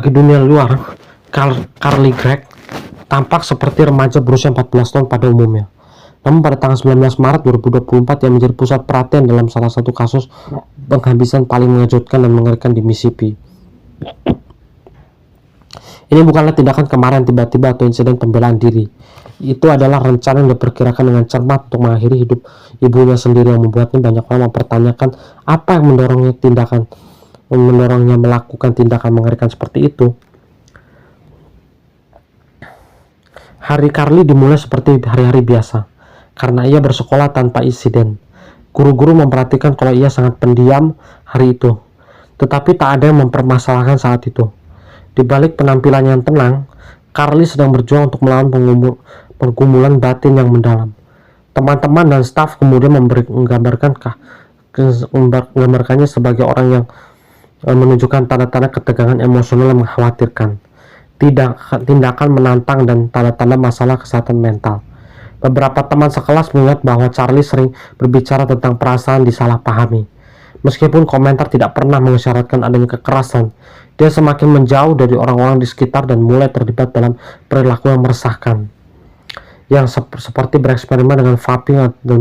Di dunia luar, Carly Gregg tampak seperti remaja berusia 14 tahun pada umumnya. Namun pada tanggal 19 Maret 2024 yang menjadi pusat perhatian dalam salah satu kasus penghabisan paling mengejutkan dan mengerikan di Mississippi. Ini bukanlah tindakan kemarahan tiba-tiba atau insiden pembelaan diri. Itu adalah rencana yang diperkirakan dengan cermat untuk mengakhiri hidup ibunya sendiri, yang membuatnya banyak orang mempertanyakan apa yang mendorongnya melakukan tindakan mengerikan seperti itu. Hari Carly dimulai seperti hari-hari biasa, karena ia bersekolah tanpa insiden. Guru-guru memperhatikan kalau ia sangat pendiam hari itu, tetapi tak ada yang mempermasalahkan saat itu. Di balik penampilan yang tenang, Carly sedang berjuang untuk melawan pergumulan batin yang mendalam. Teman-teman dan staf kemudian menggambarkannya sebagai orang yang menunjukkan tanda-tanda ketegangan emosional yang mengkhawatirkan, tindakan menantang, dan tanda-tanda masalah kesehatan mental. Beberapa teman sekelas mengingat bahwa Charlie sering berbicara tentang perasaan disalahpahami. Meskipun komentar tidak pernah mengisyaratkan adanya kekerasan, dia semakin menjauh dari orang-orang di sekitar dan mulai terlibat dalam perilaku yang meresahkan, yang seperti bereksperimen dengan vaping dan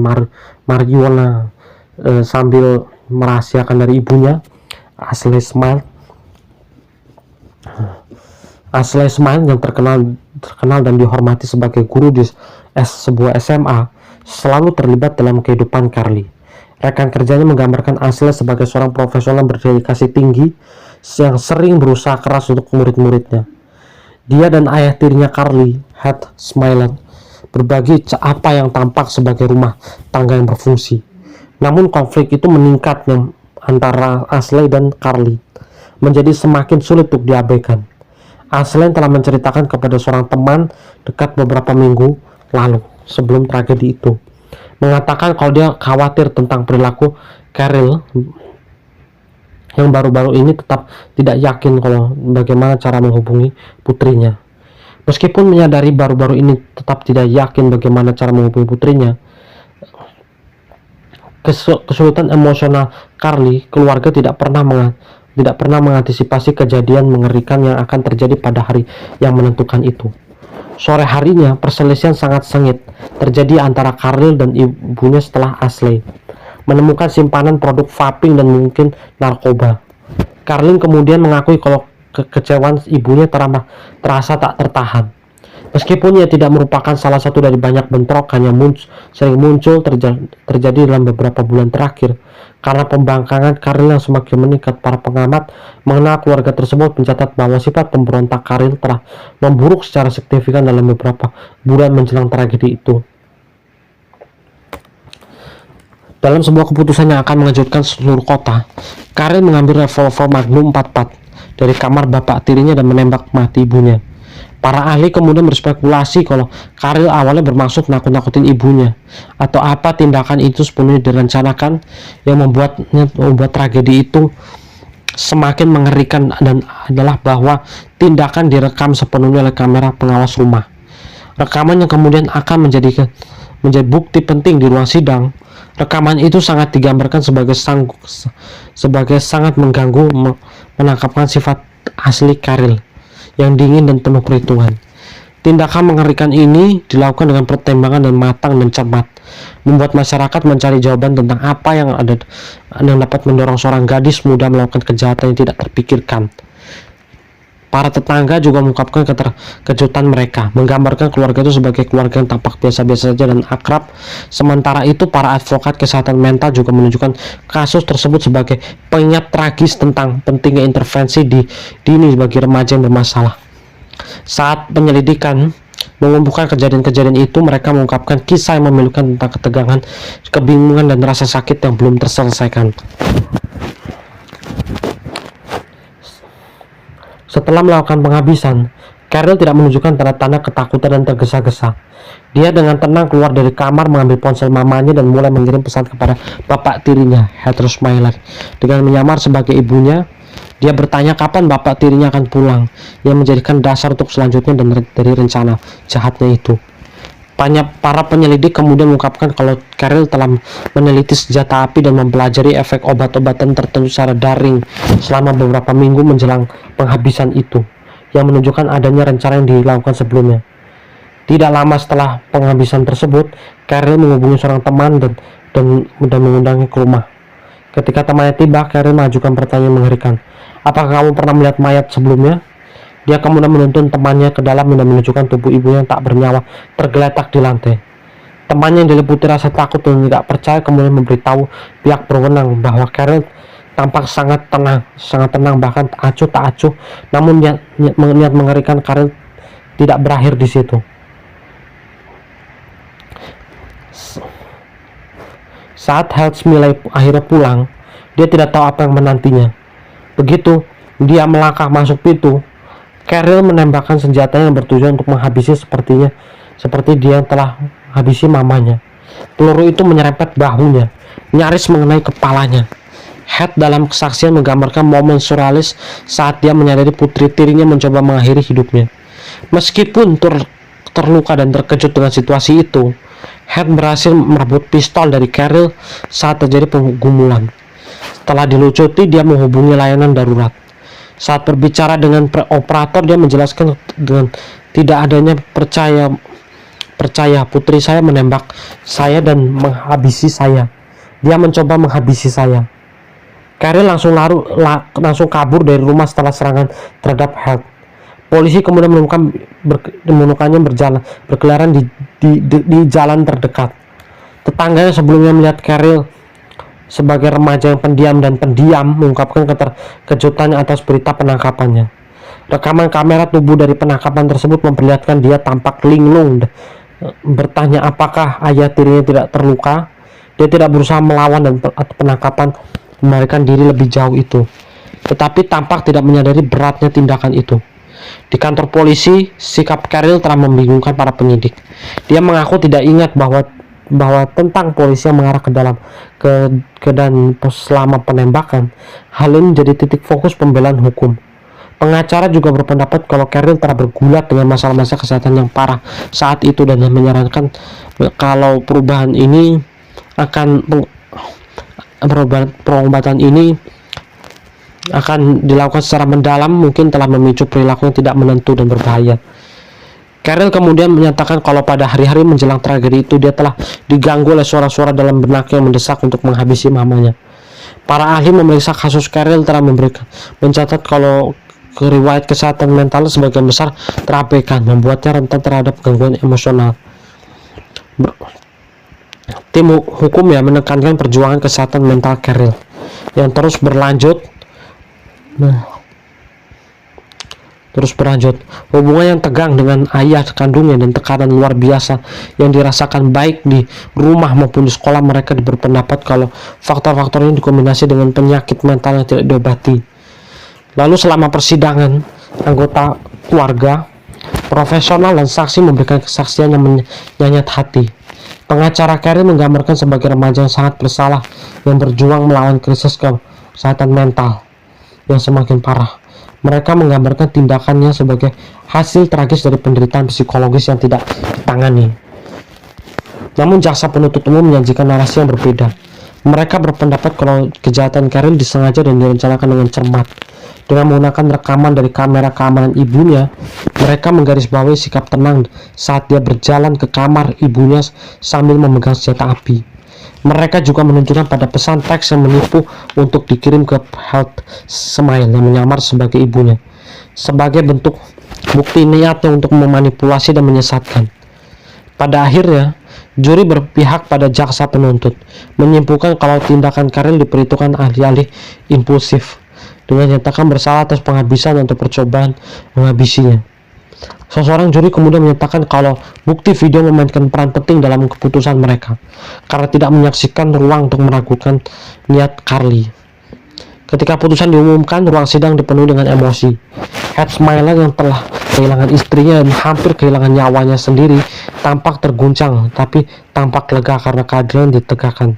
marijuana sambil merahasiakan dari ibunya. Ashley Smile yang terkenal dan dihormati sebagai guru di sebuah SMA selalu terlibat dalam kehidupan Carly. Rekan kerjanya menggambarkan Ashley sebagai seorang profesional berdedikasi tinggi yang sering berusaha keras untuk murid-muridnya. Dia dan ayah tirinya Carly, Heath Smile, berbagi apa yang tampak sebagai rumah tangga yang berfungsi. Namun konflik itu meningkat antara Ashley dan Carly menjadi semakin sulit untuk diabaikan. Ashley telah menceritakan kepada seorang teman dekat beberapa minggu lalu sebelum tragedi itu, mengatakan kalau dia khawatir tentang perilaku Carly yang baru-baru ini tetap tidak yakin kalau bagaimana cara menghubungi putrinya. Meskipun menyadari baru-baru ini tetap tidak yakin bagaimana cara menghubungi putrinya, kesulitan emosional Carly, keluarga tidak pernah mengantisipasi kejadian mengerikan yang akan terjadi pada hari yang menentukan itu. Sore harinya, perselisihan sangat sengit terjadi antara Carly dan ibunya setelah Ashley menemukan simpanan produk vaping dan mungkin narkoba. Carly kemudian mengakui kalau kekecewaan ibunya terasa tak tertahan. Meskipun ia tidak merupakan salah satu dari banyak bentrokan yang sering muncul terjadi dalam beberapa bulan terakhir, karena pembangkangan Carly yang semakin meningkat, para pengamat mengenal keluarga tersebut mencatat bahwa sifat pemberontak Carly telah memburuk secara signifikan dalam beberapa bulan menjelang tragedi itu. Dalam sebuah keputusan yang akan mengejutkan seluruh kota, Carly mengambil revolver Magnum 44 dari kamar bapak tirinya dan menembak mati ibunya. Para ahli kemudian berspekulasi kalau Carly awalnya bermaksud nakut-nakutin ibunya, atau apa tindakan itu sepenuhnya direncanakan yang membuat tragedi itu semakin mengerikan, dan adalah bahwa tindakan direkam sepenuhnya oleh kamera pengawas rumah. Rekaman yang kemudian akan menjadi bukti penting di ruang sidang. Rekaman itu sangat digambarkan sebagai sangat mengganggu, menangkapkan sifat asli Carly yang dingin dan penuh perhitungan. Tindakan mengerikan ini dilakukan dengan pertimbangan dan matang dan cermat, membuat masyarakat mencari jawaban tentang apa yang dapat mendorong seorang gadis muda melakukan kejahatan yang tidak terpikirkan. Para tetangga juga mengungkapkan keterkejutan mereka, menggambarkan keluarga itu sebagai keluarga yang tampak biasa-biasa saja dan akrab. Sementara itu, para advokat kesehatan mental juga menunjukkan kasus tersebut sebagai pengingat tragis tentang pentingnya intervensi dini bagi remaja yang bermasalah. Saat penyelidikan mengumpulkan kejadian-kejadian itu, mereka mengungkapkan kisah yang memilukan tentang ketegangan, kebingungan, dan rasa sakit yang belum terselesaikan. Setelah melakukan penghabisan, Carly tidak menunjukkan tanda-tanda ketakutan dan tergesa-gesa. Dia dengan tenang keluar dari kamar, mengambil ponsel mamanya dan mulai mengirim pesan kepada bapak tirinya, Heather Smile. Dengan menyamar sebagai ibunya, dia bertanya kapan bapak tirinya akan pulang, yang menjadikan dasar untuk selanjutnya dari rencana jahatnya itu. Para penyelidik kemudian mengungkapkan kalau Carol telah meneliti senjata api dan mempelajari efek obat-obatan tertentu secara daring selama beberapa minggu menjelang penghabisan itu, yang menunjukkan adanya rencana yang dilakukan sebelumnya. Tidak lama setelah penghabisan tersebut, Carol menghubungi seorang teman dan mengundangnya ke rumah. Ketika temannya tiba, Carol mengajukan pertanyaan mengerikan. "Apakah kamu pernah melihat mayat sebelumnya?" Dia kemudian menuntun temannya ke dalam dan menunjukkan tubuh ibunya yang tak bernyawa tergeletak di lantai. Temannya yang diliputi rasa takut dan tidak percaya kemudian memberitahu pihak berwenang bahwa Carol tampak sangat tenang, bahkan acuh tak acuh. Namun niat mengerikan Carol tidak berakhir di situ. Saat Heltz akhirnya pulang, dia tidak tahu apa yang menantinya. Begitu dia melangkah masuk pintu, Carol menembakkan senjatanya yang bertujuan untuk menghabisi seperti dia yang telah habisi mamanya. Peluru itu menyerempet bahunya, nyaris mengenai kepalanya. Head dalam kesaksian menggambarkan momen surrealis saat dia menyadari putri tirinya mencoba mengakhiri hidupnya. Meskipun terluka dan terkejut dengan situasi itu, Head berhasil merebut pistol dari Carol saat terjadi penggumulan. Setelah dilucuti, dia menghubungi layanan darurat. Saat berbicara dengan operator, dia menjelaskan dengan tidak adanya percaya putri saya menembak saya dan menghabisi saya. Dia mencoba menghabisi saya. Carol langsung kabur dari rumah setelah serangan terhadap Head. Polisi kemudian menemukannya berkeliaran di jalan terdekat. Tetangganya sebelumnya melihat Carol sebagai remaja yang pendiam mengungkapkan keterkejutannya atas berita penangkapannya. Rekaman kamera tubuh dari penangkapan tersebut memperlihatkan dia tampak linglung. Bertanya apakah ayah tirinya tidak terluka. Dia tidak berusaha melawan dan penangkapan melarikan diri lebih jauh itu, tetapi tampak tidak menyadari beratnya tindakan itu. Di kantor polisi, sikap Carol telah membingungkan para penyidik. Dia mengaku tidak ingat bahwa tentang polisi yang mengarah ke dan selama penembakan. Hal ini menjadi titik fokus pembelaan hukum. Pengacara juga berpendapat kalau Carol telah bergulat dengan masalah-masalah kesehatan yang parah saat itu dan menyarankan kalau pengobatan ini akan dilakukan secara mendalam, mungkin telah memicu perilaku yang tidak menentu dan berbahaya. Carol kemudian menyatakan kalau pada hari-hari menjelang tragedi itu dia telah diganggu oleh suara-suara dalam benaknya yang mendesak untuk menghabisi mamanya. Para ahli memeriksa kasus Carol telah mencatat kalau riwayat kesehatan mental sebagian besar terabaikan, membuatnya rentan terhadap gangguan emosional. Tim hukum menekankan perjuangan kesehatan mental Carol yang terus berlanjut. Hubungan yang tegang dengan ayah kandungnya dan tekanan luar biasa yang dirasakan baik di rumah maupun di sekolah. Mereka berpendapat kalau faktor-faktor ini dikombinasi dengan penyakit mental yang tidak diobati. Lalu selama persidangan, anggota keluarga, profesional dan saksi memberikan kesaksian yang menyayat hati. Pengacara Carol menggambarkan sebagai remaja yang sangat bersalah yang berjuang melawan krisis kesehatan mental yang semakin parah. Mereka menggambarkan tindakannya sebagai hasil tragis dari penderitaan psikologis yang tidak ditangani. Namun jaksa penuntut umum menyajikan narasi yang berbeda. Mereka berpendapat kalau kejahatan Carol disengaja dan direncanakan dengan cermat. Dengan menggunakan rekaman dari kamera keamanan ibunya, mereka menggarisbawahi sikap tenang saat dia berjalan ke kamar ibunya sambil memegang senjata api. Mereka juga menunjukkan pada pesan teks yang menipu untuk dikirim ke Health Smile yang menyamar sebagai ibunya, sebagai bentuk bukti niatnya untuk memanipulasi dan menyesatkan. Pada akhirnya, juri berpihak pada jaksa penuntut, menyimpulkan kalau tindakan Carol diperhitungkan alih-alih impulsif, dengan nyatakan bersalah atas penghabisan atau percobaan menghabisinya. Seseorang juri kemudian menyatakan kalau bukti video memainkan peran penting dalam keputusan mereka, karena tidak menyaksikan ruang untuk meragukan niat Carly. Ketika putusan diumumkan, ruang sidang dipenuhi dengan emosi. Head Smile yang telah kehilangan istrinya dan hampir kehilangan nyawanya sendiri tampak terguncang, tapi tampak lega karena keadilan ditegakkan.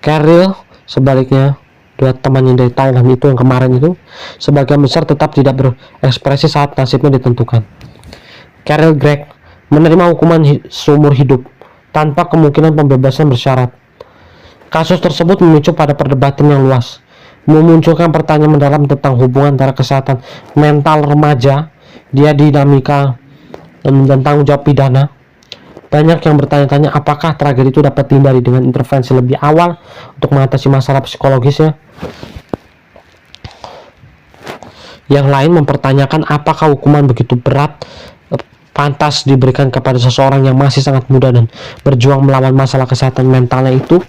Carol, sebaliknya, dua temannya dari Thailand itu yang kemarin itu, sebagian besar tetap tidak berekspresi saat nasibnya ditentukan. Carol Gregg menerima hukuman seumur hidup tanpa kemungkinan pembebasan bersyarat. Kasus tersebut memicu pada perdebatan yang luas, memunculkan pertanyaan mendalam tentang hubungan antara kesehatan mental remaja, dia dinamika, dan tanggung jawab pidana. Banyak yang bertanya-tanya apakah tragedi itu dapat dihindari dengan intervensi lebih awal untuk mengatasi masalah psikologisnya. Yang lain mempertanyakan apakah hukuman begitu berat pantas diberikan kepada seseorang yang masih sangat muda dan berjuang melawan masalah kesehatan mentalnya itu.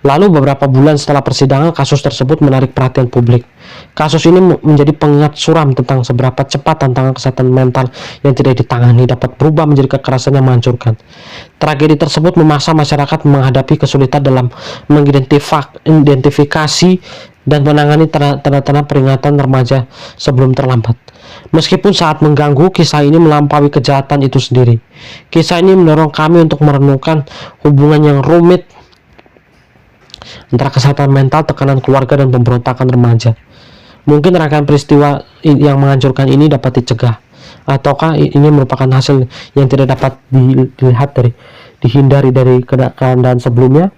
Lalu beberapa bulan setelah persidangan, kasus tersebut menarik perhatian publik. Kasus ini menjadi pengingat suram tentang seberapa cepat tantangan kesehatan mental yang tidak ditangani dapat berubah menjadi kekerasan yang menghancurkan. Tragedi tersebut memaksa masyarakat menghadapi kesulitan dalam mengidentifikasi dan menangani tanda-tanda peringatan remaja sebelum terlambat. Meskipun saat mengganggu, kisah ini melampaui kejahatan itu sendiri. Kisah ini mendorong kami untuk merenungkan hubungan yang rumit antara kesehatan mental, tekanan keluarga, dan pemberontakan remaja. Mungkin rangkaian peristiwa yang menghancurkan ini dapat dicegah, ataukah ini merupakan hasil yang tidak dapat dihindari dari keadaan sebelumnya?